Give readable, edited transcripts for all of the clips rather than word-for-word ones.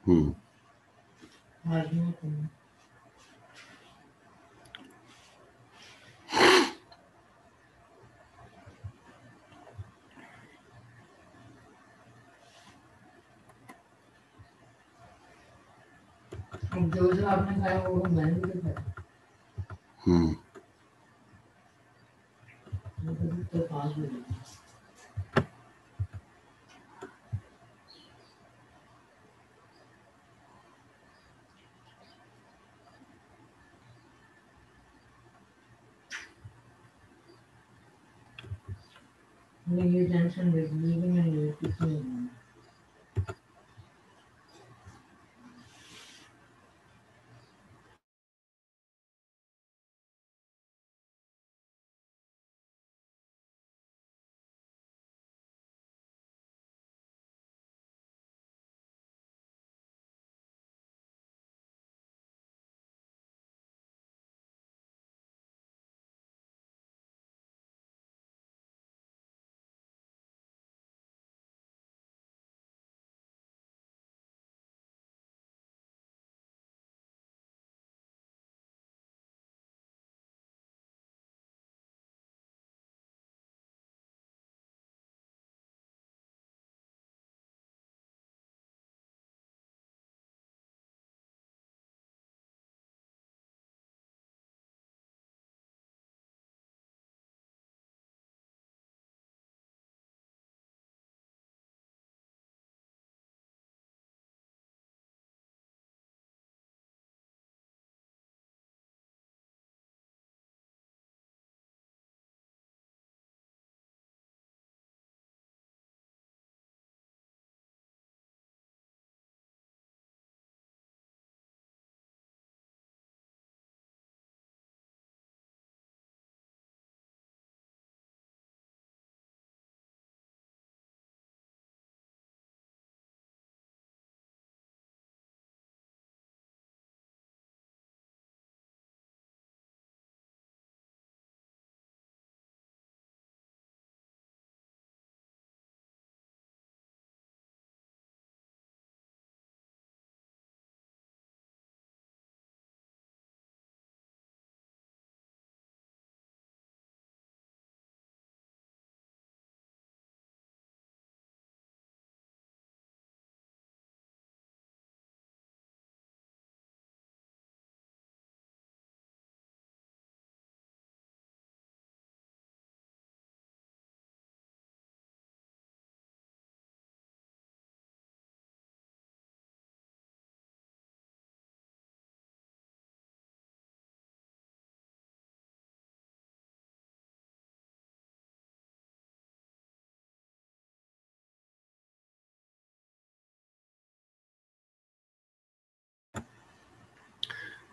हम्म। जो आपने खाया वो मैंने भी तो खाया। हम्म। तो 5 बजे ये टेंशन नहीं है किसी में।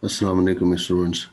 Assalamu alaikum, students.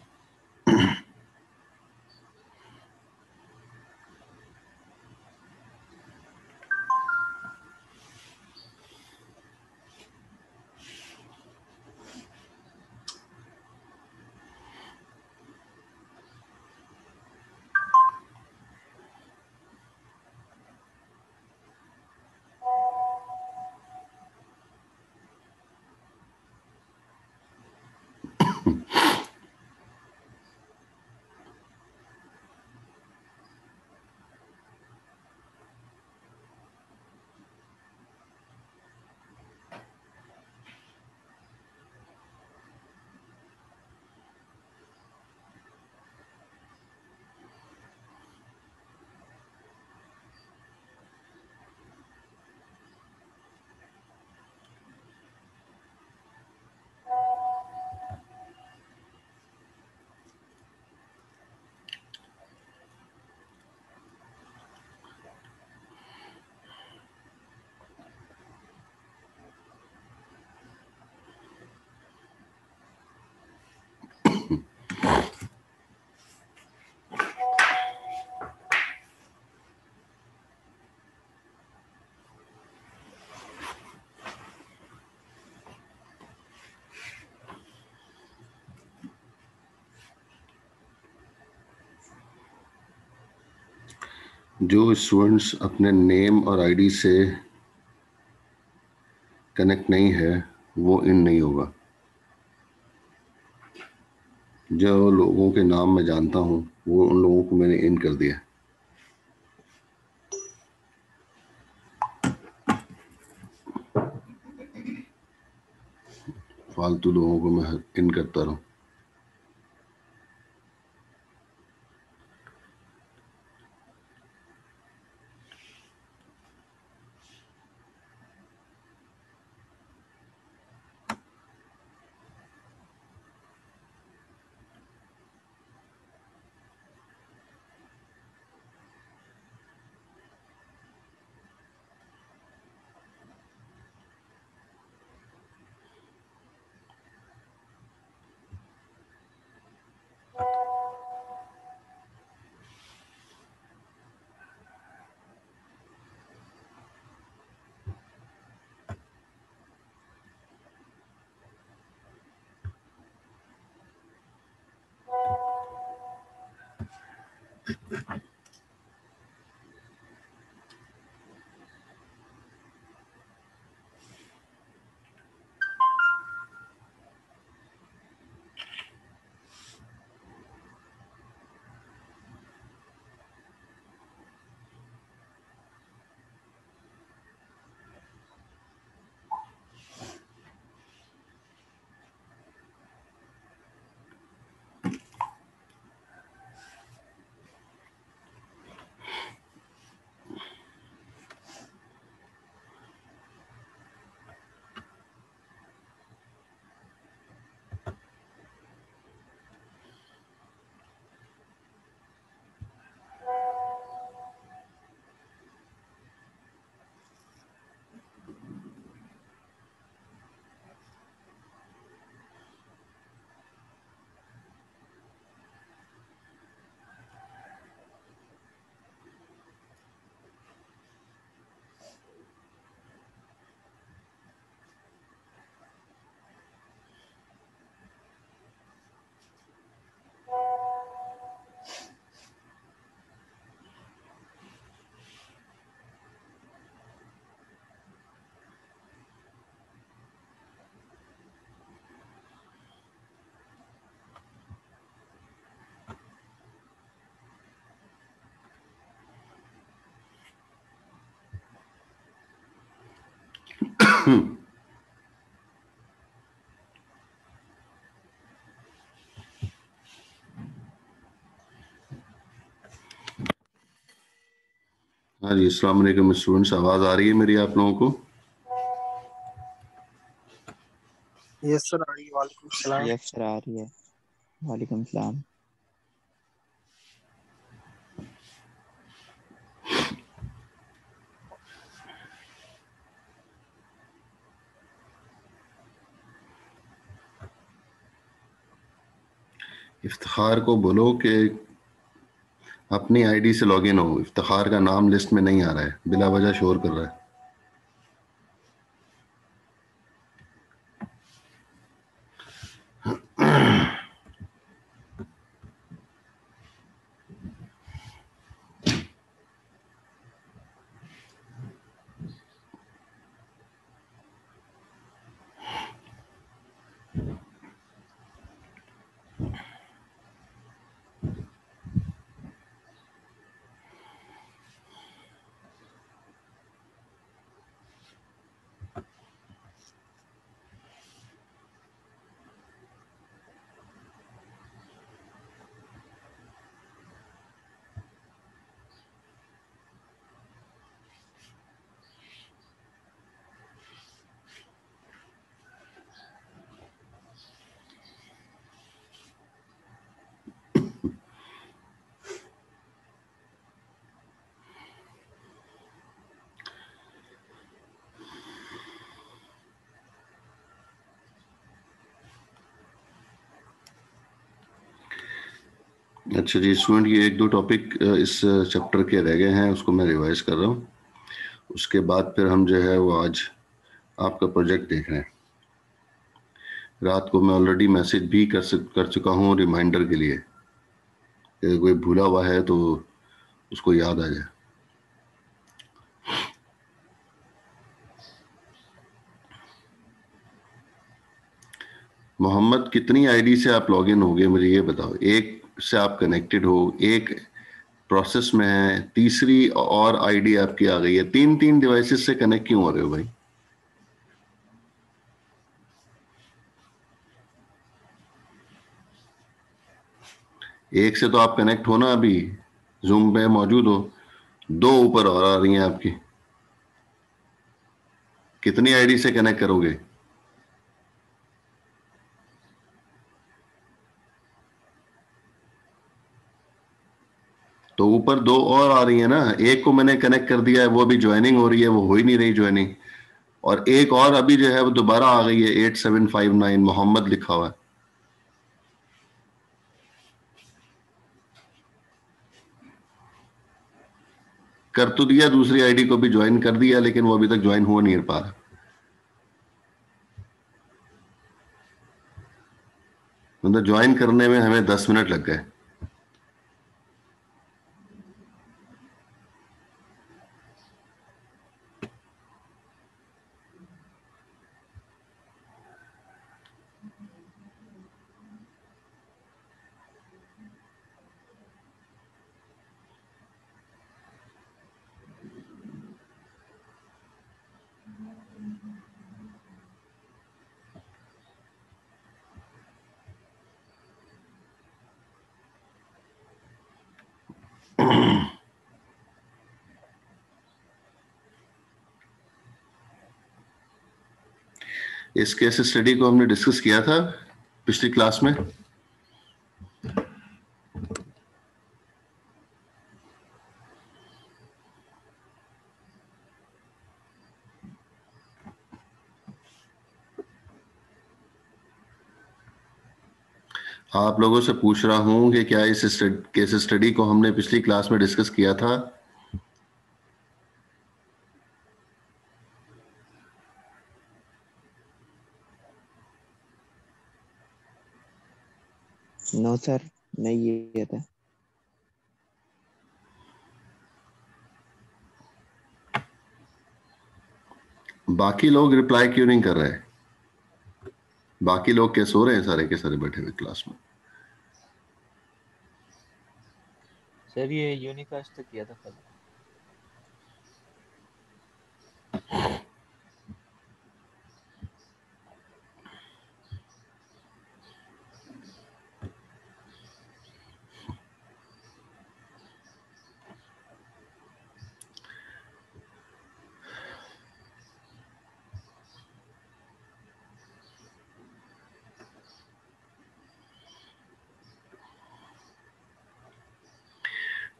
जो स्टूडेंट्स अपने नेम और आईडी से कनेक्ट नहीं है वो इन नहीं होगा। जो लोगों के नाम मैं जानता हूँ वो उन लोगों को मैंने इन कर दिया। फालतू लोगों को मैं इन करता रहूँ। हाँ जी, अस्सलाम वालेकुम स्टूडेंट्स। आवाज़ आ रही है मेरी आप लोगों को? यस सर, आ रही है। वालेकुम सलाम। यस सर, आ रही है। वालेकुम सलाम। इफ्तिखार को बोलो कि अपनी आईडी से लॉगिन हो। इफ्तिखार का नाम लिस्ट में नहीं आ रहा है, बिला वजह शोर कर रहा है। अच्छा जी स्टूडेंट, ये एक दो टॉपिक इस चैप्टर के रह गए हैं, उसको मैं रिवाइज कर रहा हूँ। उसके बाद फिर हम जो है वो आज आपका प्रोजेक्ट देख रहे हैं। रात को मैं ऑलरेडी मैसेज भी कर चुका हूँ रिमाइंडर के लिए, कि कोई भूला हुआ है तो उसको याद आ जाए। मोहम्मद, कितनी आईडी से आप लॉगिन हो गए मुझे ये बताओ। एक से आप कनेक्टेड हो, एक प्रोसेस में है, तीसरी और आईडी आपकी आ गई है। तीन तीन डिवाइसेस से कनेक्ट क्यों हो रहे हो भाई? एक से तो आप कनेक्ट हो ना, अभी जूम पे मौजूद हो। दो ऊपर और आ रही हैं आपकी। कितनी आईडी से कनेक्ट करोगे? तो ऊपर दो और आ रही है ना। एक को मैंने कनेक्ट कर दिया है, वो अभी ज्वाइनिंग हो रही है, वो हो ही नहीं रही ज्वाइनिंग। और एक और अभी जो है वो दोबारा आ गई है, 8759 मोहम्मद लिखा हुआ है। कर तो दिया, दूसरी आईडी को भी ज्वाइन कर दिया, लेकिन वो अभी तक ज्वाइन हो नहीं पा रहा। मतलब ज्वाइन करने में हमें 10 मिनट लग गए। इस केस स्टडी को हमने डिस्कस किया था पिछली क्लास में। आप लोगों से पूछ रहा हूं कि क्या इस केस स्टडी को हमने पिछली क्लास में डिस्कस किया था? नो सर, नहीं ये था। बाकी लोग रिप्लाई क्यों नहीं कर रहे? बाकी लोग क्या सो रहे हैं सारे के सारे बैठे हुए क्लास में? सर ये यूनिकास्ट तक किया था कल।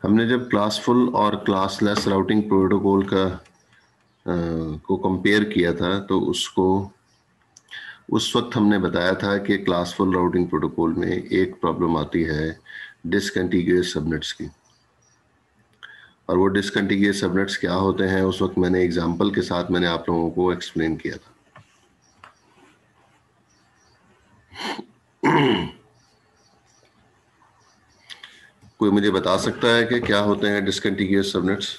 हमने जब क्लासफुल और क्लासलेस राउटिंग प्रोटोकॉल को कंपेयर किया था, तो उसको उस वक्त हमने बताया था कि क्लासफुल राउटिंग प्रोटोकॉल में एक प्रॉब्लम आती है डिसकंटीन्यूअस सबनेट्स की। और वो डिसकंटीन्यूअस सबनेट्स क्या होते हैं, उस वक्त मैंने एग्जांपल के साथ मैंने आप लोगों को एक्सप्लेन किया था। कोई मुझे बता सकता है कि क्या होते हैं डिसकंटीन्यूअस सबनेट्स?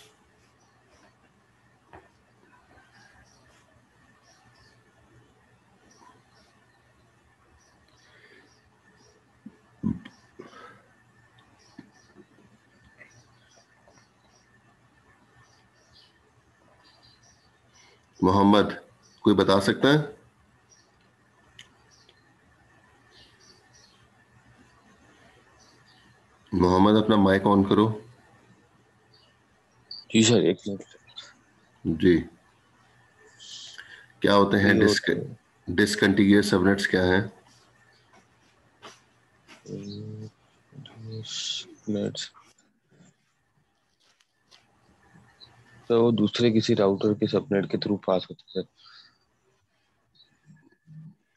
मोहम्मद, कोई बता सकता है? मोहम्मद, अपना माइक ऑन करो। जी सर, एक मिनट। जी, क्या होते हैं ये होते हैं डिसकंटीन्यूअस सबनेट्स क्या हैं? मिनट्स। तो वो दूसरे किसी राउटर के सबनेट के थ्रू पास होते हैं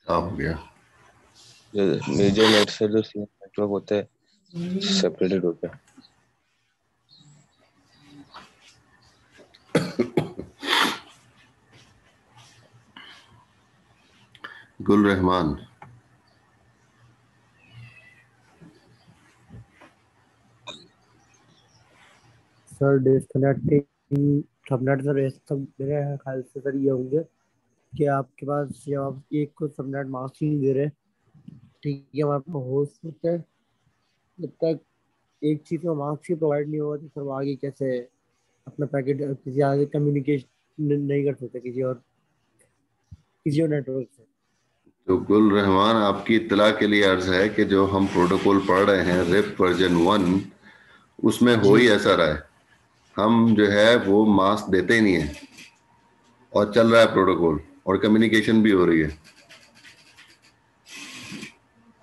क्या हो गया? सर। मेजर नेट से जो नेटवर्क होते हैं सेपरेटेड होते हैं। गुल Rahman, sir disconnecting subnet sir ऐसे सब मेरे ख्याल से सर ये होंगे कि आपके पास जब आप एक को सबनेट मास्क ही नहीं दे रहे ठीक है, हमारे पास हो सकता है। जब तक एक चीज का मार्क्स ही प्रोवाइड नहीं होगा तो फिर वो आगे कैसे अपना पैकेट किसी आगे कम्युनिकेशन नहीं कर सकते किसी और नेटवर्क से। तो गुल रहमान, आपकी इत्तला के लिए अर्ज है कि जो हम प्रोटोकॉल पढ़ रहे हैं रिप वर्जन 1, उसमें हो जी ही ऐसा रहा है। हम जो है वो मास्क देते ही नहीं है और चल रहा है प्रोटोकॉल और कम्युनिकेशन भी हो रही है।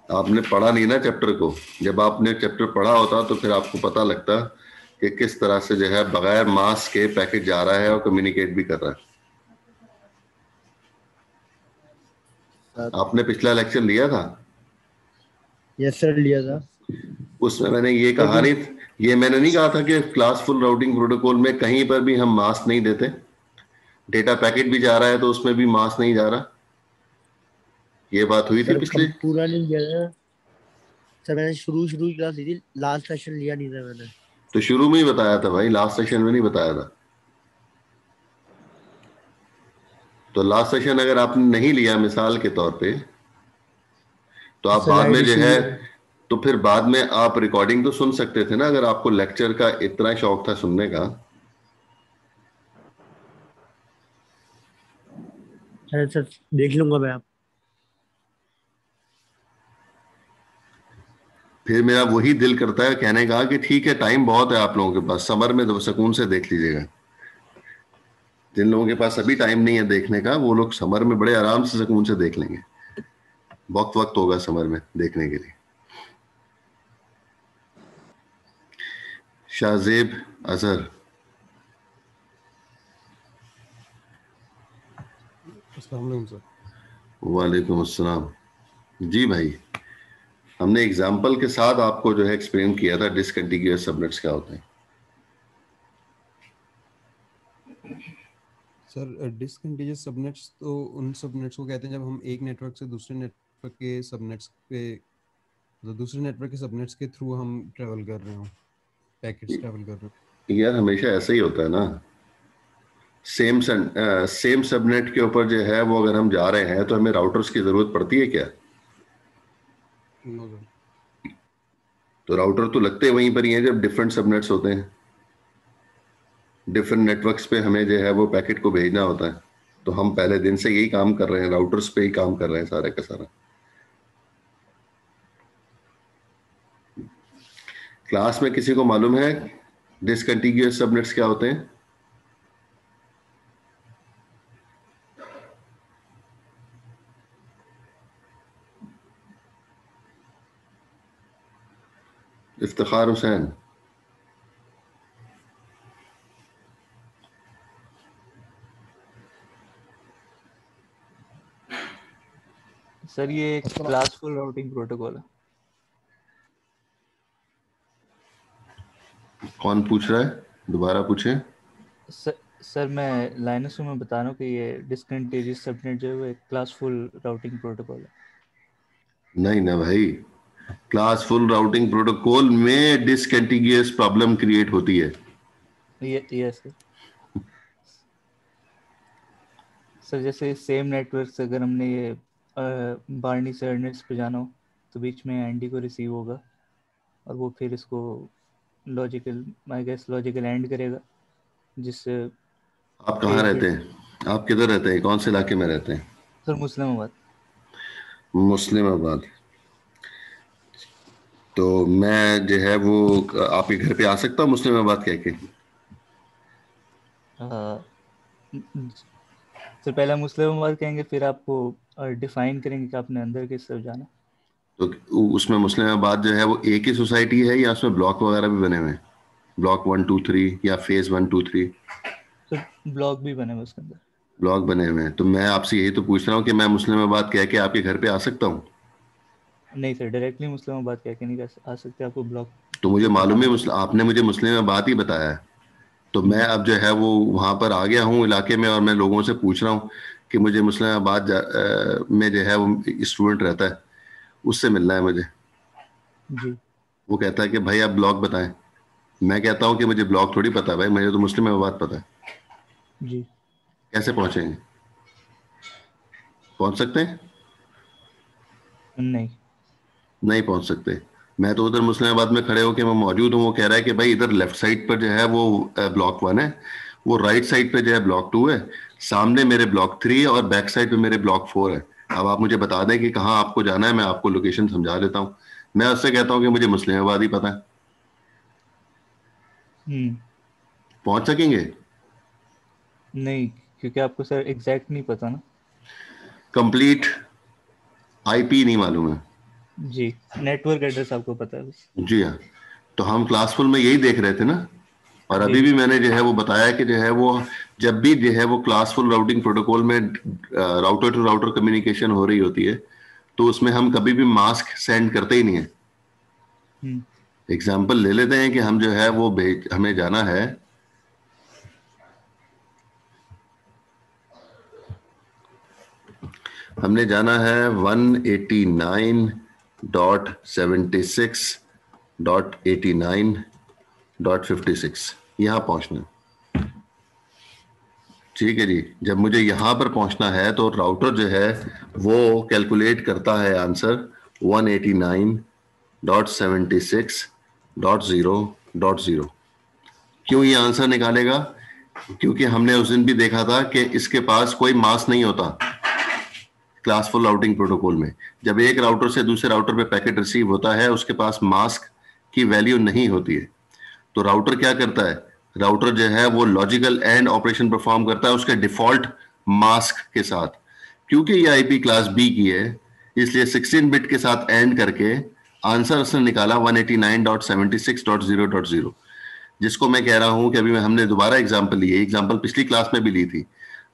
आपने पढ़ा नहीं ना चैप्टर को। जब आपने चैप्टर पढ़ा होता तो फिर आपको पता लगता कि किस तरह से जो है बगैर मास्क के पैकेट जा रहा है और कम्युनिकेट भी कर रहा है। सर। आपने पिछला लेक्चर लिया था, यस सर, लिया था। उसमें मैंने ये कहा लेकिन नहीं, ये मैंने नहीं कहा था कि क्लासफुल राउटिंग प्रोटोकॉल में कहीं पर भी हम मास्क नहीं देते। डेटा पैकेट भी जा रहा है तो उसमें भी मास्क नहीं जा रहा। ये बात हुई थी सर पिछले। कब पूरा नहीं लिया था। सर मैंने शुरू शुरू की क्लास ली थी, लास्ट सेशन लिया नहीं था मैंने। तो शुरू में ही बताया था भाई, लास्ट सेशन में नहीं बताया था। तो लास्ट सेशन अगर आपने नहीं लिया मिसाल के तौर पे, तो आप सर बाद लाइव में जो इशू। है, तो फिर बाद में आप रिकॉर्डिंग तो सुन सकते थे ना, अगर आपको लेक्चर का इतना शौक था सुनने का। सर सर देख लूंगा मैं। आप फिर मेरा वही दिल करता है कहने का कि ठीक है, टाइम बहुत है आप लोगों के पास, समर में तो सुकून से देख लीजिएगा। जिन लोगों के पास अभी टाइम नहीं है देखने का, वो लोग समर में बड़े आराम से सुकून से देख लेंगे। वक्त वक्त होगा समर में देखने के लिए। शाहजेब अजहर, अस्सलाम वालेकुम सर। वालेकुम अस्सलाम। जी भाई, हमने एग्जाम्पल के साथ आपको जो है एक्सप्लेन किया था डिसकंटिन्यूअस सबनेट्स क्या होते हैं। सर डिसकंटीन्यूअस सबनेट्स तो उन सबनेट्स को कहते हैं जब हम एक नेटवर्क से दूसरे नेटवर्क के सबनेट्स पे, मतलब दूसरे नेटवर्क के सबनेट्स के थ्रू हम ट्रेवल कर रहे हो, पैकेट्स ट्रेवल कर रहे हो। यार हमेशा ऐसा ही होता है ना। सेम सबनेट के ऊपर जो है वो अगर हम जा रहे हैं तो हमें राउटर्स की जरूरत पड़ती है क्या? No sir. तो राउटर तो लगते वहीं पर ही हैं जब डिफरेंट सबनेट्स होते हैं। डिफरेंट नेटवर्क्स पे हमें जो है वो पैकेट को भेजना होता है। तो हम पहले दिन से यही काम कर रहे हैं, राउटर्स पे ही काम कर रहे हैं सारे का सारा। क्लास में किसी को मालूम है डिसकंटिन्यूअस सबनेट्स क्या होते हैं? इफ्तिखार हुसैन, सर ये एक क्लासफुल राउटिंग प्रोटोकॉल है। कौन पूछ रहा है? दोबारा पूछें। सर मैं लाइनस में बता रहा हूँ कि ये डिसकंटीन्यूअस सबनेट जो है वो एक क्लासफुल राउटिंग प्रोटोकॉल है। नहीं ना भाई, क्लासफुल राउटिंग प्रोटोकॉल में डिसकंटिन्यूअस प्रॉब्लम क्रिएट होती है। ये सर जैसे सेम नेटवर्क से अगर हमने ये बार्नी से अर्नेट्स पे जाना हो तो बीच में एंडी को रिसीव होगा और वो फिर इसको लॉजिकल एंड करेगा, जिससे आप कहाँ पेज रहते हैं? आप किधर रहते हैं? कौन से इलाके में रहते हैं? सर मुस्लिमाबाद। मुस्लिमाबाद। तो मैं जो है वो आपके घर पे आ सकता हूँ मुस्लिमाबाद कह के? अ, सर पहले मुस्लिमाबाद कहेंगे, फिर आपको डिफाइन करेंगे कि आपने अंदर किस तरफ जाना। तो उसमें मुस्लिमाबाद जो है वो एक ही सोसाइटी है या उसमें ब्लॉक वगैरह भी बने हुए हैं? ब्लॉक 1 2 3 या फेज 1 2 3? सर ब्लॉक भी बने हुए उसके अंदर। ब्लॉक बने हुए हैं। तो मैं आपसे यही तो पूछ रहा हूँ कि मैं मुस्लिमाबाद कह के आपके घर पे आ सकता हूँ? नहीं सर, डायरेक्टली मुस्लिमाबाद कह के नहीं आ सकते, आपको ब्लॉक तो मुझे मालूम है, बताना। आपने मुझे मुस्लिमाबाद ही बताया है। तो मैं अब जो है वो वहां पर आ गया हूँ इलाके में और मैं लोगों से पूछ रहा हूँ कि मुझे मुस्लिमाबाद में जो है वो स्टूडेंट रहता है, उससे मिलना है मुझे। जी वो कहता है कि भाई आप ब्लॉक बताएं। मैं कहता हूँ कि मुझे ब्लॉक थोड़ी पता है भाई, मुझे तो मुस्लिमाबाद पता है। जी। कैसे पहुंचेंगे? पहुंच सकते हैं? नहीं नहीं पहुंच सकते। मैं तो उधर मुस्लिमाबाद में खड़े होकर मैं मौजूद हूँ, वो कह रहा है कि भाई इधर लेफ्ट साइड पर जो है वो ब्लॉक 1 है, वो राइट साइड पे जो है ब्लॉक 2 है, सामने मेरे ब्लॉक 3 है और बैक साइड पे मेरे ब्लॉक 4 है। अब आप मुझे बता दें कि कहाँ आपको जाना है, मैं आपको लोकेशन समझा देता हूँ। मैं उससे कहता हूँ कि मुझे मुस्लिमाबाद ही पता है। पहुंच सकेंगे? नहीं, क्योंकि आपको सर एग्जैक्ट नहीं पता ना। कंप्लीट आईपी नहीं मालूम है जी, नेटवर्क एड्रेस आपको पता है बस। जी हाँ। तो हम क्लासफुल में यही देख रहे थे ना, और अभी भी मैंने जो है वो बताया कि जो है वो जब भी जो है वो क्लासफुल राउटिंग प्रोटोकॉल में राउटर टू राउटर कम्युनिकेशन हो रही होती है तो उसमें हम कभी भी मास्क सेंड करते ही नहीं है। एग्जाम्पल ले लेते हैं कि हम जो है वो हमें जाना है हमने जाना है 189.76.89.56 यहां पहुंचना। ठीक है जी। जब मुझे यहां पर पहुंचना है तो राउटर जो है वो कैलकुलेट करता है आंसर 189.76.0.0। क्यों ये आंसर निकालेगा? क्योंकि हमने उस दिन भी देखा था कि इसके पास कोई मास्क नहीं होता क्लासफुल राउटिंग प्रोटोकॉल में। जब एक राउटर से दूसरे राउटर पे पैकेट रिसीव होता है उसके पास मास्क की वैल्यू नहीं होती है, तो राउटर क्या करता है, राउटर जो है वो लॉजिकल एंड ऑपरेशन परफॉर्म करता है उसके डिफॉल्ट मास्क के साथ। क्योंकि ये आईपी क्लास बी की है इसलिए 16 बिट के साथ एंड करके आंसर उसने निकाला 189.76.0.0, जिसको मैं कह रहा हूं कि अभी हमने दोबारा एग्जांपल ली है, एग्जांपल पिछली क्लास में भी ली थी,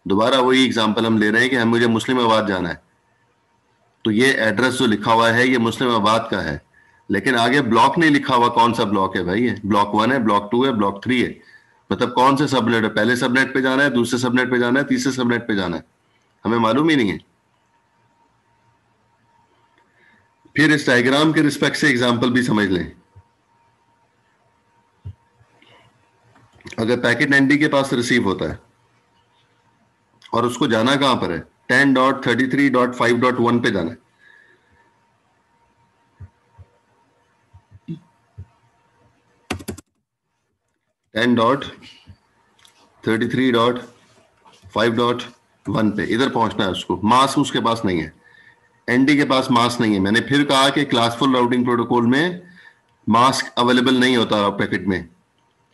दोबारा वही एग्जांपल हम ले रहे हैं कि मुझे मुस्लिमाबाद जाना है। तो ये एड्रेस जो लिखा हुआ है ये मुस्लिमाबाद का है, लेकिन आगे ब्लॉक नहीं लिखा हुआ कौन सा ब्लॉक है भाई। ये ब्लॉक 1 है, ब्लॉक 2 है, ब्लॉक 3 है। मतलब कौन से सबनेट है, पहले सबनेट पे जाना है, दूसरे सबनेट पे जाना है, तीसरे सबनेट पे जाना है, हमें मालूम ही नहीं है। फिर इस डायग्राम के रिस्पेक्ट से एग्जांपल भी समझ लें। अगर पैकेट एनडी के पास रिसीव होता है और उसको जाना कहां पर है, 10.33.5.1 पे जाना है। $10.33.5.1 पे इधर पहुंचना है उसको। मास्क उसके पास नहीं है, एनडी के पास मास्क नहीं है। मैंने फिर कहा कि क्लासफुल राउटिंग प्रोटोकॉल में मास्क अवेलेबल नहीं होता पैकेट में,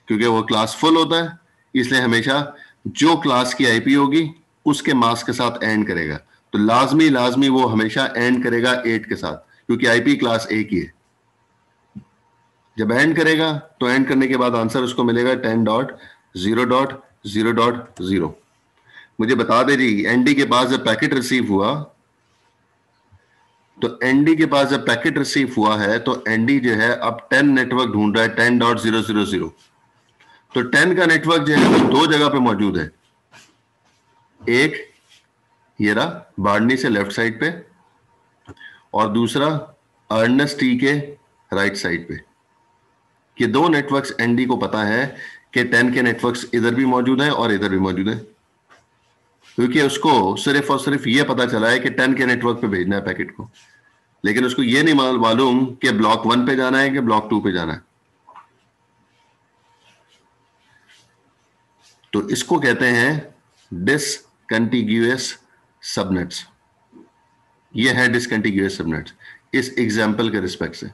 क्योंकि वो क्लास फुल होता है, इसलिए हमेशा जो क्लास की आईपी होगी उसके मास्क के साथ एंड करेगा। तो लाजमी वो हमेशा एंड करेगा 8 के साथ, क्योंकि आईपी क्लास ए की है। जब एंड करेगा तो एंड करने के बाद आंसर उसको मिलेगा 10.0.0.0। मुझे बता दे जी, एनडी के पास जब पैकेट रिसीव हुआ तो एनडी के पास जब पैकेट रिसीव हुआ है तो एनडी जो है अब 10 नेटवर्क ढूंढ रहा है 10.0.0.0। तो 10 का नेटवर्क जो है वो दो जगह पे मौजूद है, एक ये रहा बार्नी से लेफ्ट साइड पे और दूसरा अर्नेस्ट टी के राइट साइड पे। ये दो नेटवर्क्स एनडी को पता है कि 10 के नेटवर्क्स इधर भी मौजूद है और इधर भी मौजूद है, क्योंकि उसको सिर्फ और सिर्फ ये पता चला है कि 10 के नेटवर्क पे भेजना है पैकेट को, लेकिन उसको ये नहीं मालूम कि ब्लॉक 1 पे जाना है कि ब्लॉक 2 पे जाना है। तो इसको कहते हैं डिसकंटिग्यूअस सबनेट्स। ये है डिसकंटिग्यूअस सबनेट्स इस एग्जाम्पल के रिस्पेक्ट से।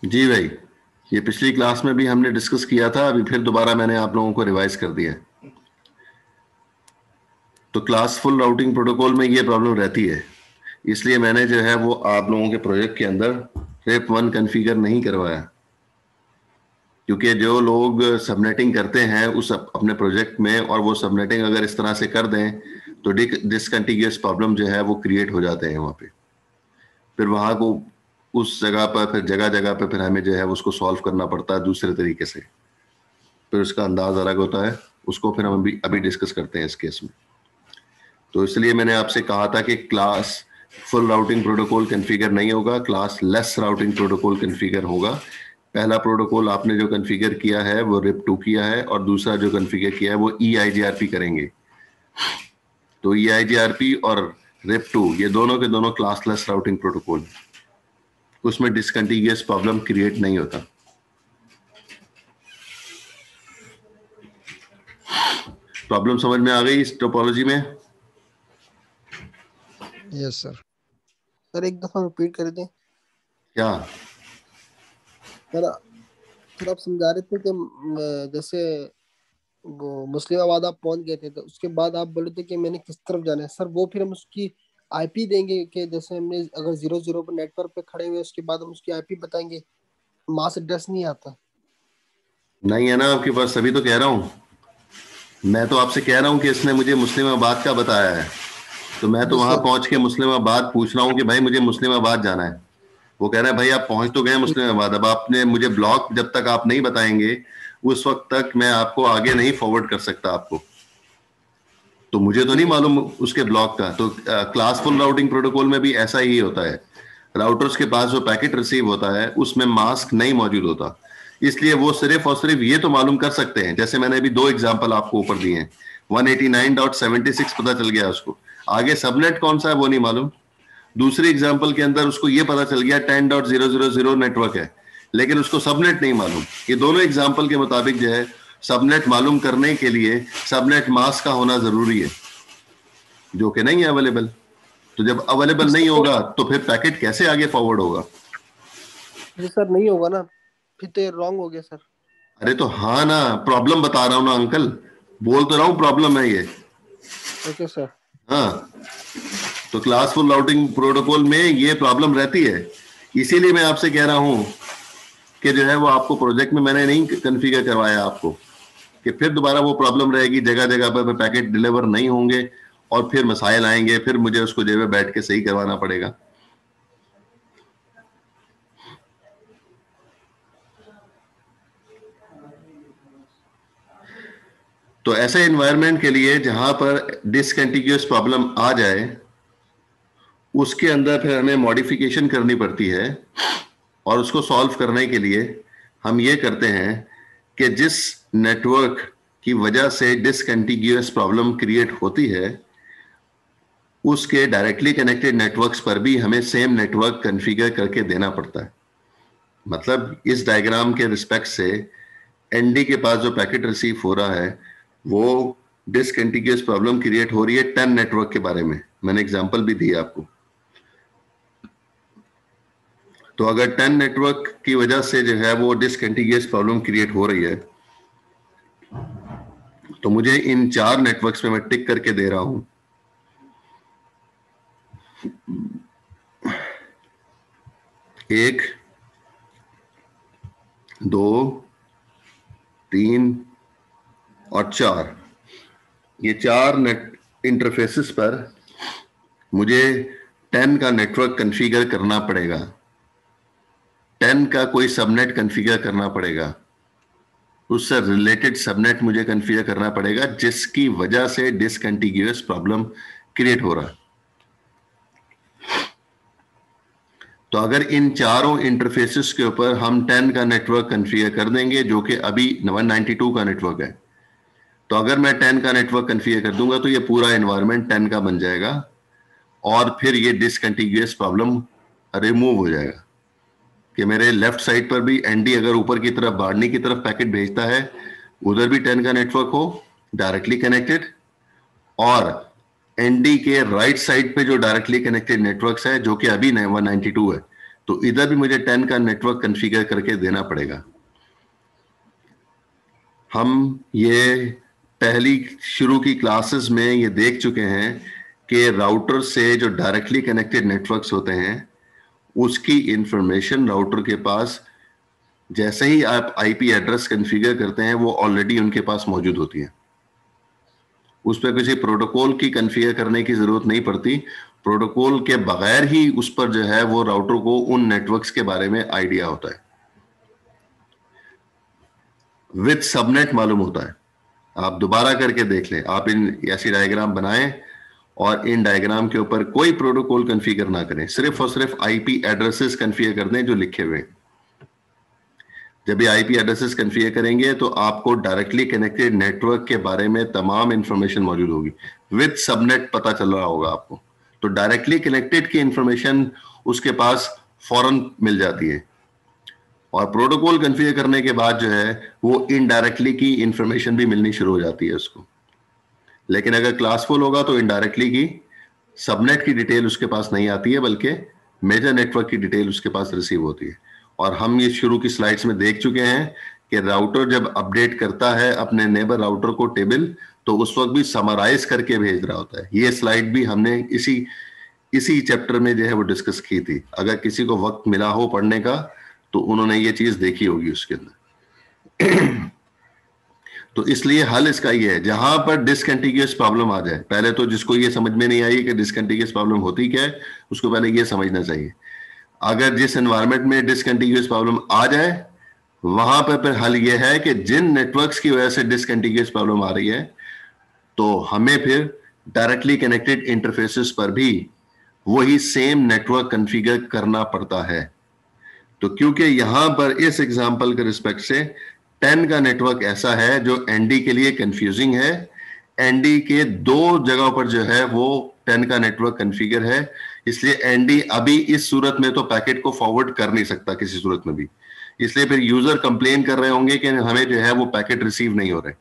जी भाई, ये पिछली क्लास में भी हमने डिस्कस किया था, अभी फिर दोबारा मैंने आप लोगों को रिवाइज कर दिया। तो क्लास फुल राउटिंग प्रोटोकॉल में ये प्रॉब्लम रहती है, इसलिए मैंने जो है वो आप लोगों के प्रोजेक्ट के अंदर रेप 1 कॉन्फ़िगर नहीं करवाया, क्योंकि जो लोग सबनेटिंग करते हैं उस अपने प्रोजेक्ट में और वो सबनेटिंग अगर इस तरह से कर दें तो डिसकंटिग्यूअस प्रॉब्लम जो है वो क्रिएट हो जाते हैं वहां पे। फिर वहां को उस जगह पर फिर जगह जगह पर फिर हमें जो है उसको सॉल्व करना पड़ता है दूसरे तरीके से, फिर उसका अंदाज अलग होता है, उसको फिर हम अभी डिस्कस करते हैं इस केस में। तो इसलिए मैंने आपसे कहा था कि class full routing protocol configure नहीं होगा, class less routing protocol configure होगा। पहला प्रोटोकॉल आपने जो कॉन्फ़िगर किया है वो RIP2 किया है, और दूसरा जो कॉन्फ़िगर किया है वो EIGRP करेंगे। तो EIGRP और RIP2 ये दोनों के दोनों क्लास लेस राउटिंग प्रोटोकॉल, उसमें डिसकंटिन्यूअस प्रॉब्लम क्रिएट नहीं होता। प्रॉब्लम समझ में आ गई इस टोपोलॉजी में? Yes sir. सर एक दफा रिपीट कर दें। क्या सर आप समझा रहे थे कि जैसे वो मुस्लिमाबाद आप पहुंच गए थे, तो उसके बाद आप बोले थे कि मैंने किस तरफ जाना है। सर वो फिर हम उसकी आईपी देंगे कि जैसे हमने अगर 00 पर नेटवर्क पे खड़े हुए उसके बाद हम उसकी आईपी बताएंगे? मास एड्रेस नहीं आता। नहीं है ना आपके पास, तभी तो कह रहा हूं। मैं तो आपसे कह रहा हूं कि इसने मुझे मुस्लिमाबाद का बताया है, तो मैं तो वहां पहुंच के मुस्लिमाबाद पूछ रहा हूं कि भाई मुझे मुस्लिमाबाद जाना है। वो कह रहा है भाई आप पहुंच तो गए मुस्लिमाबाद, अब आपने मुझे ब्लॉक जब तक आप नहीं बताएंगे उस वक्त तक मैं आपको आगे नहीं फॉरवर्ड कर सकता आपको। तो मुझे तो नहीं मालूम उसके ब्लॉक का। तो क्लास फुल राउटिंग प्रोटोकॉल में भी ऐसा ही होता है। राउटर्स के पास जो पैकेट रिसीव होता है उसमें मास्क नहीं मौजूद होता, इसलिए वो सिर्फ और सिर्फ ये तो मालूम कर सकते हैं, जैसे मैंने अभी 2 एग्जांपल आपको ऊपर दिए हैं, 189.76 पता चल गया उसको, आगे सबनेट कौन सा है वो नहीं मालूम। दूसरे एग्जांपल के अंदर उसको ये पता चल गया 10.000 नेटवर्क है, लेकिन उसको सबनेट नहीं मालूम। ये दोनों एग्जांपल के मुताबिक जो है सबनेट मालूम करने के लिए सबनेट मास्क का होना जरूरी है, जो कि नहीं है अवेलेबल। तो जब अवेलेबल नहीं होगा तो फिर पैकेट कैसे आगे फॉरवर्ड होगा? जी सर नहीं होगा ना, फिर तो रॉन्ग हो गया सर। अरे तो हाँ ना, प्रॉब्लम बता रहा हूं ना अंकल, बोल तो रहा हूं प्रॉब्लम है ये। Okay sir. हाँ, तो क्लास फुल राउटिंग प्रोटोकॉल में ये प्रॉब्लम रहती है, इसीलिए मैं आपसे कह रहा हूं कि जो है वो आपको प्रोजेक्ट में मैंने नहीं कॉन्फ़िगर करवाया आपको, कि फिर दोबारा वो प्रॉब्लम रहेगी, जगह जगह पर पैकेट डिलीवर नहीं होंगे और फिर मसाइल आएंगे, फिर मुझे उसको जो है बैठ के सही करवाना पड़ेगा। तो ऐसे एनवायरनमेंट के लिए जहां पर डिसकंटिन्यूअस प्रॉब्लम आ जाए उसके अंदर फिर हमें मॉडिफिकेशन करनी पड़ती है, और उसको सॉल्व करने के लिए हम ये करते हैं कि जिस नेटवर्क की वजह से डिसकंटिन्यूअस प्रॉब्लम क्रिएट होती है उसके डायरेक्टली कनेक्टेड नेटवर्क्स पर भी हमें सेम नेटवर्क कॉन्फ़िगर करके देना पड़ता है। मतलब इस डायग्राम के रिस्पेक्ट से एनडी के पास जो पैकेट रिसीव हो रहा है वो डिसकंटिन्यूअस प्रॉब्लम क्रिएट हो रही है 10 नेटवर्क के बारे में, मैंने एग्जांपल भी दिया आपको। तो अगर 10 नेटवर्क की वजह से जो है वो डिसकंटिन्यूअस प्रॉब्लम क्रिएट हो रही है तो मुझे इन 4 नेटवर्क्स में मैं टिक करके दे रहा हूं 1 2 3 और 4, ये 4 नेट इंटरफेसेस पर मुझे 10 का नेटवर्क कॉन्फ़िगर करना पड़ेगा, 10 का कोई सबनेट कॉन्फ़िगर करना पड़ेगा, उससे रिलेटेड सबनेट मुझे कॉन्फ़िगर करना पड़ेगा जिसकी वजह से डिसकंटिन्यूअस प्रॉब्लम क्रिएट हो रहा है। तो अगर इन चारों इंटरफेसेस के ऊपर हम 10 का नेटवर्क कॉन्फ़िगर कर देंगे जो कि अभी 192 का नेटवर्क है, तो अगर मैं 10 का नेटवर्क कॉन्फ़िगर कर दूंगा तो ये पूरा एनवायरनमेंट 10 का बन जाएगा और फिर ये डिसकंटिन्यूअस प्रॉब्लम रिमूव हो जाएगा कि मेरे लेफ्ट साइड पर भी एनडी अगर ऊपर की तरफ बाड़नी की तरफ पैकेट भेजता है उधर भी 10 का नेटवर्क हो डायरेक्टली कनेक्टेड, और एनडी के राइट साइड पे जो डायरेक्टली कनेक्टेड नेटवर्क्स है जो कि अभी 192 है, तो इधर भी मुझे 10 का नेटवर्क कॉन्फ़िगर करके देना पड़ेगा। हम ये पहली शुरू की क्लासेस में ये देख चुके हैं कि राउटर से जो डायरेक्टली कनेक्टेड नेटवर्क्स होते हैं उसकी इंफॉर्मेशन राउटर के पास जैसे ही आप आईपी एड्रेस कॉन्फ़िगर करते हैं वो ऑलरेडी उनके पास मौजूद होती है, उस पर किसी प्रोटोकॉल की कॉन्फ़िगर करने की जरूरत नहीं पड़ती, प्रोटोकॉल के बगैर ही उस पर जो है वो राउटर को उन नेटवर्क्स के बारे में आइडिया होता है, विद सबनेट मालूम होता है। आप दोबारा करके देख लें, आप इन ऐसी डायग्राम बनाएं और इन डायग्राम के ऊपर कोई प्रोटोकॉल कॉन्फ़िगर ना करें, सिर्फ और सिर्फ आईपी एड्रेसेस कॉन्फ़िगर कर दें जो लिखे हुए। जब ये आईपी एड्रेसेस कॉन्फ़िगर करेंगे तो आपको डायरेक्टली कनेक्टेड नेटवर्क के बारे में तमाम इंफॉर्मेशन मौजूद होगी, विद सबनेट पता चल रहा होगा आपको। तो डायरेक्टली कनेक्टेड की इंफॉर्मेशन उसके पास फौरन मिल जाती है, और प्रोटोकॉल कॉन्फ़िगर करने के बाद जो है वो इनडायरेक्टली की इंफॉर्मेशन भी मिलनी शुरू हो जाती है उसको। लेकिन अगर क्लासफुल होगा तो इनडायरेक्टली की सबनेट की डिटेल उसके पास नहीं आती है, बल्कि मेजर नेटवर्क की डिटेल उसके पास रिसीव होती है। और हम ये शुरू की स्लाइड्स में देख चुके हैं कि राउटर जब अपडेट करता है अपने नेबर राउटर को टेबल, तो उस वक्त भी समराइज करके भेज रहा होता है। ये स्लाइड भी हमने इसी चैप्टर में जो है वो डिस्कस की थी। अगर किसी को वक्त मिला हो पढ़ने का तो उन्होंने ये चीज देखी होगी उसके अंदर। तो इसलिए हल इसका ये है, जहां पर डिसकंटिन्यूअस प्रॉब्लम आ जाए, पहले तो जिसको ये समझ में नहीं आई कि डिसकंटिन्यूअस प्रॉब्लम होती क्या है, उसको पहले ये समझना चाहिए। अगर जिस एनवायरनमेंट में डिसकंटिन्यूअस प्रॉब्लम आ जाए, वहां पर फिर हल ये है कि जिन नेटवर्क्स की वजह से डिसकंटिन्यूअस प्रॉब्लम आ रही है, तो हमें फिर डायरेक्टली कनेक्टेड इंटरफेसेस पर भी वही सेम नेटवर्क कॉन्फ़िगर करना पड़ता है। तो क्योंकि यहां पर इस एग्जांपल के रिस्पेक्ट से 10 का नेटवर्क ऐसा है जो एनडी के लिए कंफ्यूजिंग है, एनडी के 2 जगहों पर जो है वो 10 का नेटवर्क कॉन्फ़िगर है, इसलिए एनडी अभी इस सूरत में तो पैकेट को फॉरवर्ड कर नहीं सकता किसी सूरत में भी। इसलिए फिर यूजर कंप्लेन कर रहे होंगे कि हमें जो है वो पैकेट रिसीव नहीं हो रहे।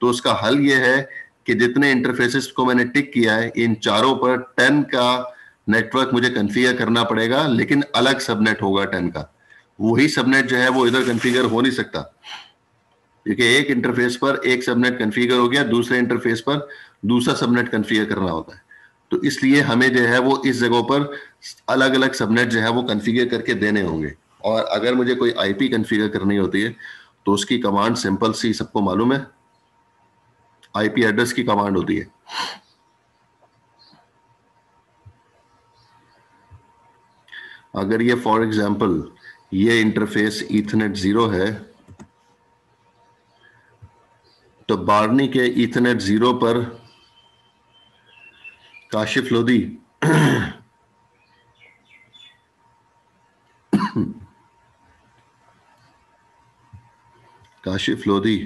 तो उसका हल ये है कि जितने इंटरफेसेस को मैंने टिक किया है, इन चारों पर 10 का नेटवर्क मुझे कॉन्फ़िगर करना पड़ेगा, लेकिन अलग सबनेट होगा 10 का। वही सबनेट जो है वो इधर कॉन्फ़िगर हो नहीं सकता, क्योंकि एक इंटरफेस पर एक सबनेट कॉन्फ़िगर हो गया, दूसरे इंटरफेस पर दूसरा सबनेट कॉन्फ़िगर करना होता है। तो इसलिए हमें जो है वो इस जगह पर अलग अलग सबनेट जो है वो कॉन्फ़िगर करके देने होंगे। और अगर मुझे कोई आईपी कॉन्फ़िगर करनी होती है तो उसकी कमांड सिंपल सी, सबको मालूम है, आईपी एड्रेस की कमांड होती है। अगर ये फॉर एग्जांपल ये इंटरफेस ईथरनेट 0 है, तो बारनी के ईथरनेट 0 पर काशिफ लोधी काशिफ लोधी,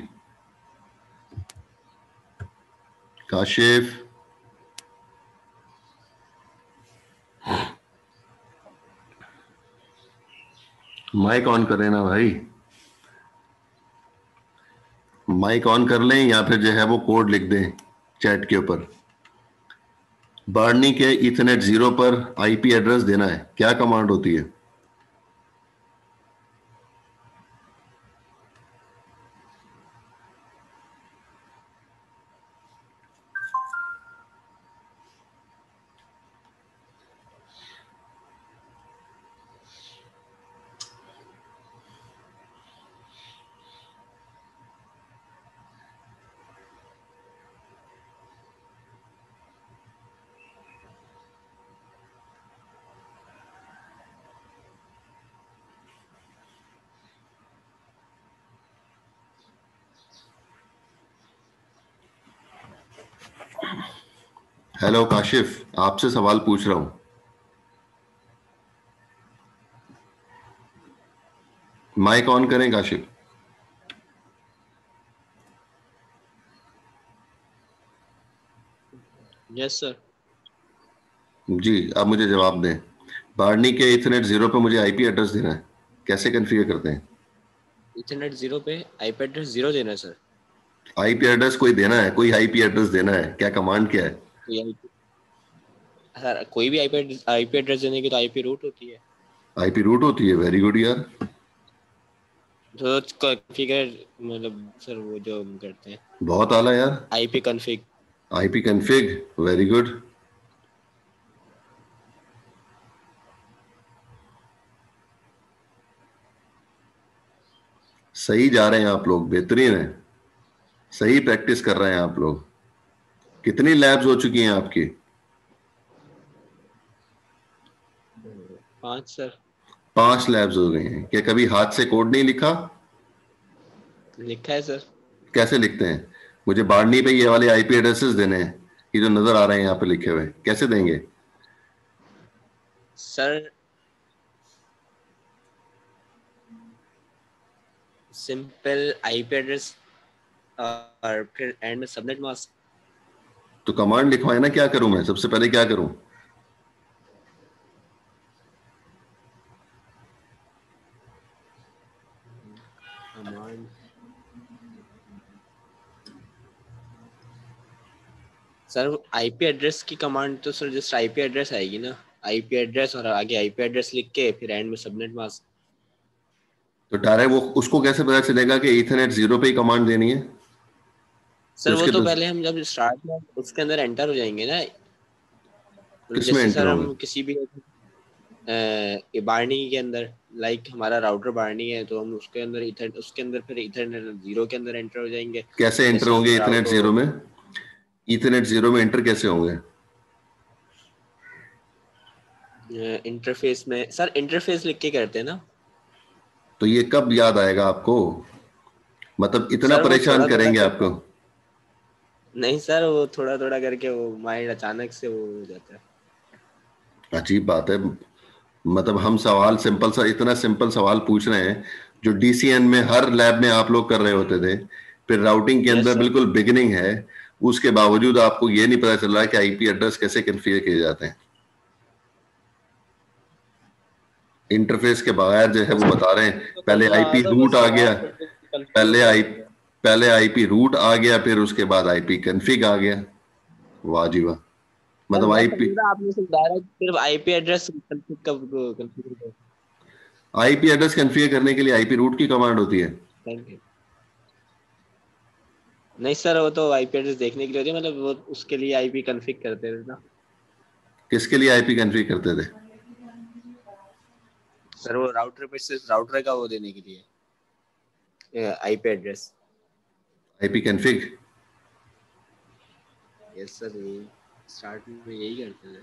काशिफ, माइक ऑन करें ना भाई, माइक ऑन कर लें या फिर जो है वो कोड लिख दें चैट के ऊपर। बारनी के ईथरनेट 0 पर आईपी एड्रेस देना है, क्या कमांड होती है? हेलो काशिफ, आपसे सवाल पूछ रहा हूं। माइक ऑन करें काशिफ। Yes sir. जी, अब मुझे जवाब दें। बारनी के ईथरनेट 0 पे मुझे आईपी एड्रेस देना है, कैसे कॉन्फ़िगर करते हैं? ईथरनेट 0 पे आईपी एड्रेस 0 देना है सर। आईपी एड्रेस कोई देना है, कोई आईपी एड्रेस देना है, क्या कमांड क्या है? सर कोई भी आईपी एड्रेस देने की तो आईपी रूट होती है। आईपी रूट होती है, वेरी गुड यार। तो कॉन्फ़िगर मतलब सर वो जो हम करते हैं। बहुत आला यार। IP config. IP config, very good. सही जा रहे हैं आप लोग, बेहतरीन है, सही प्रैक्टिस कर रहे हैं आप लोग। कितनी लैब्स हो चुकी हैं आपकी? 5 सर। 5 लैब्स हो गए हैं। क्या कभी हाथ से कोड नहीं लिखा? लिखा है सर। कैसे लिखते हैं? मुझे बार्नी पे ये वाले आईपी एड्रेसेस देने हैं, ये जो नजर आ रहे हैं यहाँ पे लिखे हुए, कैसे देंगे? सर सिंपल आईपी एड्रेस और फिर एंड में सबनेट मास्क। तो कमांड लिखवाए ना, क्या करूं मैं? सबसे पहले क्या करूं? कमांड सर आईपी एड्रेस की कमांड तो सर जस्ट आईपी एड्रेस आएगी ना, आईपी एड्रेस और आगे आईपी एड्रेस लिख के फिर एंड में सबनेट मास्क। तो डायरेक्ट वो उसको कैसे पता चलेगा कि ईथरनेट 0 पे ही कमांड देनी है? सर वो तो पहले हम जब स्टार्ट में उसके अंदर एंटर हो जाएंगे ना, किसमें जैसे एंटर सर हम होंगे? किसी भी बारनी के अंदर, लाइक हमारा राउटर बारनी है तो हम उसके अंदर ईथरनेट, उसके अंदर फिर ईथरनेट 0 के अंदर एंटर हो जाएंगे। कैसे एंटर होंगे ईथरनेट 0 में? ईथरनेट 0 में एंटर कैसे होंगे? इंटरफेस में सर, इंटरफेस लिख के करते हैं ना। तो ये कब याद आएगा आपको? मतलब इतना परेशान करेंगे आपको? नहीं सर, वो थोड़ा थोड़ा करके वो माइंड अचानक से वो हो जाता है। अजीब बात है। मतलब हम सवाल सिंपल सा, इतना सिंपल सवाल पूछ रहे हैं जो डीसीएन में हर लैब में आप लोग कर रहे होते थे, फिर राउटिंग के अंदर बिल्कुल बिगिनिंग है, उसके बावजूद आपको ये नहीं पता चल रहा है कि आईपी एड्रेस कैसे कॉन्फ़िगर किए जाते हैं। इंटरफेस के बगैर जो है वो बता रहे हैं पहले आईपी रूट आ गया, पहले आईपी रूट आ गया, फिर उसके बाद आईपी कॉन्फ़िग आ गया। वाह जी वाह। मतलब आईपी, आपने डायरेक्ट सिर्फ IP address configure IP address configure करने के लिए आईपी रूट की कमांड होती है? नहीं सर, वो तो आईपी एड्रेस देखने के लिए होती है, मतलब वो उसके लिए आईपी कॉन्फ़िगर करते थे ना। किसके लिए आईपी कॉन्फ़िगर करते थे? सर वो राउटर पे सिर्फ राउटर का वो देने के लिए IP address. IP config? Yes sir, यही स्टार्ट में यही करते थे,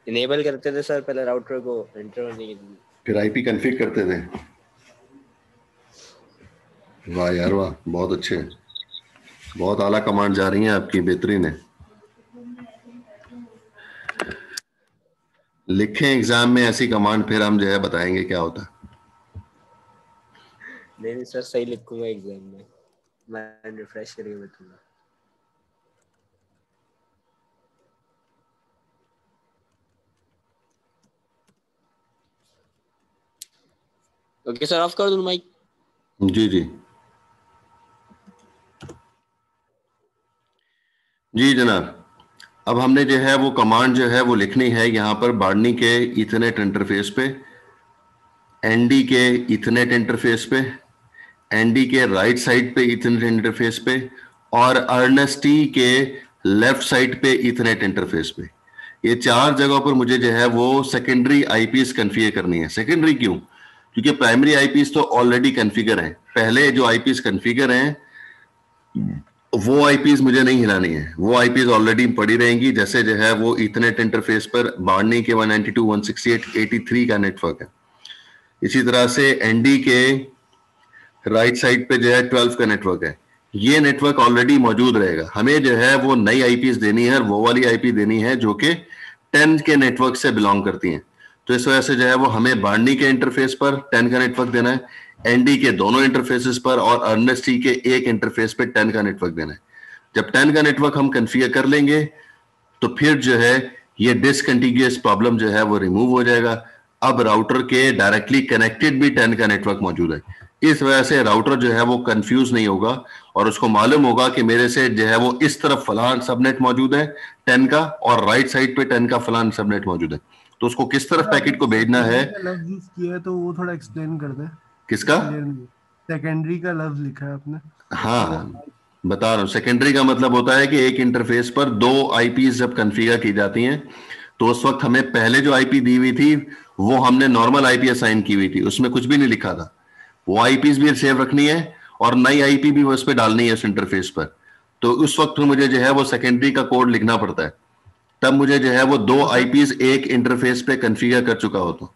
इनेबल करते थे सर पहले राउटर को एंटर होने के लिए, फिर आईपी कॉन्फ़िग करते थे। वाह यार वाह, बहुत अच्छे, बहुत आला कमांड जा रही हैं आपकी, बेहतरीन है। लिखें एग्जाम में ऐसी कमांड, फिर हम जो है बताएंगे क्या होता है। नहीं सर, सही लिखूंगा एग्जाम में, मैं रिफ्रेश करके बताऊंगा। ओके सर, ऑफ कर दूं माइक? जी जी जी जनाब। अब हमने जो है वो कमांड जो है वो लिखनी है यहाँ पर बार्नी के ईथरनेट इंटरफेस पे, एनडी के ईथरनेट इंटरफेस पे, एनडी के राइट साइड पे ईथरनेट इंटरफेस पे, और अर्नेस्टी के लेफ्ट साइड पे ईथरनेट इंटरफेस पे। ये 4 जगहों पर मुझे जो है वो सेकेंडरी आईपीस कॉन्फ़िगर करनी है। सेकेंडरी क्यों? क्योंकि प्राइमरी आईपीस तो ऑलरेडी कॉन्फ़िगर हैं। पहले जो आईपीस कॉन्फ़िगर हैं वो आईपीस मुझे नहीं हिलानी है, वो आईपीस ऑलरेडी पड़ी रहेंगी। जैसे जो है वो ईथरनेट इंटरफेस पर बार्नी के 192.168.83 का नेटवर्क है, इसी तरह से एनडी के राइट साइड पे जो है 12 का नेटवर्क है। ये नेटवर्क ऑलरेडी मौजूद रहेगा। हमें जो है वो नई आईपीस देनी है, और वो वाली आईपी देनी है जो कि 10 के नेटवर्क से बिलोंग करती हैं। तो इस वजह से जो है वो हमें बार्नी के इंटरफेस पर 10 का नेटवर्क देना है, एनडी के दोनों इंटरफेसेस पर और अर्नेस्टी के एक इंटरफेस पे 10 का नेटवर्क देना है। जब 10 का नेटवर्क हम कॉन्फ़िगर कर लेंगे तो फिर जो है ये डिसकंटिन्यूअस प्रॉब्लम जो है वो रिमूव हो जाएगा। अब राउटर के डायरेक्टली कनेक्टेड भी 10 का नेटवर्क मौजूद है। इस वजह से राउटर जो है वो कंफ्यूज नहीं होगा और उसको मालूम होगा कि मेरे से जो है वो इस तरफ फलान सबनेट मौजूद है 10 का, और राइट साइड पे 10 का फलान सबनेट मौजूद है। तो उसको किस तरफ पैकेट को भेजना है, लफ्ज यूज किया है तो वो थोड़ा एक्सप्लेन कर दे। किसका? सेकेंडरी का लफ्ज लिखा है आपने। हाँ बता रहा हूँ। सेकेंडरी का मतलब होता है कि एक इंटरफेस पर 2 आईपीस जब कॉन्फ़िगर की जाती हैं तो उस वक्त हमें पहले जो आईपी दी हुई थी वो हमने नॉर्मल आईपी असाइन की हुई थी, उसमें कुछ भी नहीं लिखा था। वो आईपीस भी सेव रखनी है और नई आईपी भी उस पर डालनी है उस इंटरफेस पर। तो उस वक्त मुझे जो है वो सेकेंडरी का कोड लिखना पड़ता है, तब मुझे जो है वो 2 आईपीस एक इंटरफेस पे कॉन्फ़िगर कर चुका हो तो